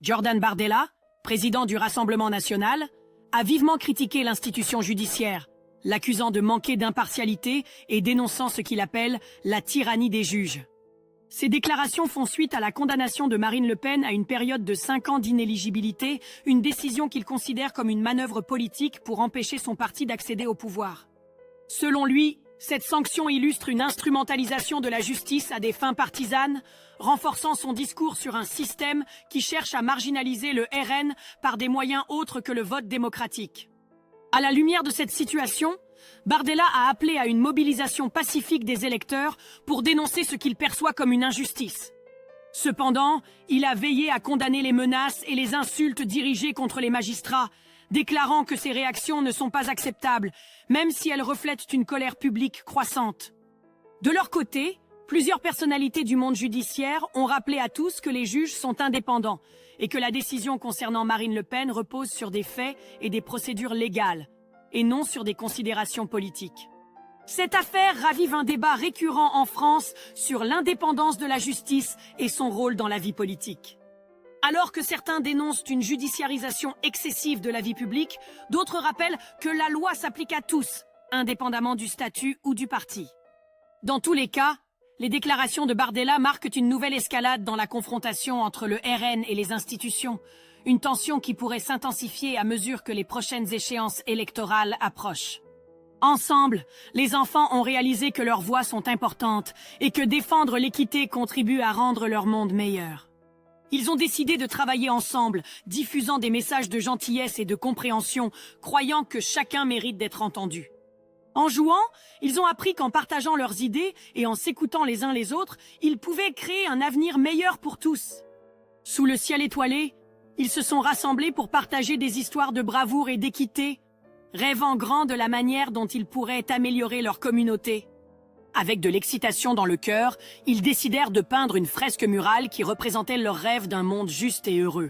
Jordan Bardella, président du Rassemblement national, a vivement critiqué l'institution judiciaire, l'accusant de manquer d'impartialité et dénonçant ce qu'il appelle la tyrannie des juges. Ces déclarations font suite à la condamnation de Marine Le Pen à une période de 5 ans d'inéligibilité, une décision qu'il considère comme une manœuvre politique pour empêcher son parti d'accéder au pouvoir. Selon lui, cette sanction illustre une instrumentalisation de la justice à des fins partisanes, renforçant son discours sur un système qui cherche à marginaliser le RN par des moyens autres que le vote démocratique. À la lumière de cette situation, Bardella a appelé à une mobilisation pacifique des électeurs pour dénoncer ce qu'il perçoit comme une injustice. Cependant, il a veillé à condamner les menaces et les insultes dirigées contre les magistrats, déclarant que ces réactions ne sont pas acceptables, même si elles reflètent une colère publique croissante. De leur côté, plusieurs personnalités du monde judiciaire ont rappelé à tous que les juges sont indépendants et que la décision concernant Marine Le Pen repose sur des faits et des procédures légales, et non sur des considérations politiques. Cette affaire ravive un débat récurrent en France sur l'indépendance de la justice et son rôle dans la vie politique. Alors que certains dénoncent une judiciarisation excessive de la vie publique, d'autres rappellent que la loi s'applique à tous, indépendamment du statut ou du parti. Dans tous les cas, les déclarations de Bardella marquent une nouvelle escalade dans la confrontation entre le RN et les institutions, une tension qui pourrait s'intensifier à mesure que les prochaines échéances électorales approchent. Ensemble, les enfants ont réalisé que leurs voix sont importantes et que défendre l'équité contribue à rendre leur monde meilleur. Ils ont décidé de travailler ensemble, diffusant des messages de gentillesse et de compréhension, croyant que chacun mérite d'être entendu. En jouant, ils ont appris qu'en partageant leurs idées et en s'écoutant les uns les autres, ils pouvaient créer un avenir meilleur pour tous. Sous le ciel étoilé, ils se sont rassemblés pour partager des histoires de bravoure et d'équité, rêvant grand de la manière dont ils pourraient améliorer leur communauté. Avec de l'excitation dans le cœur, ils décidèrent de peindre une fresque murale qui représentait leur rêve d'un monde juste et heureux.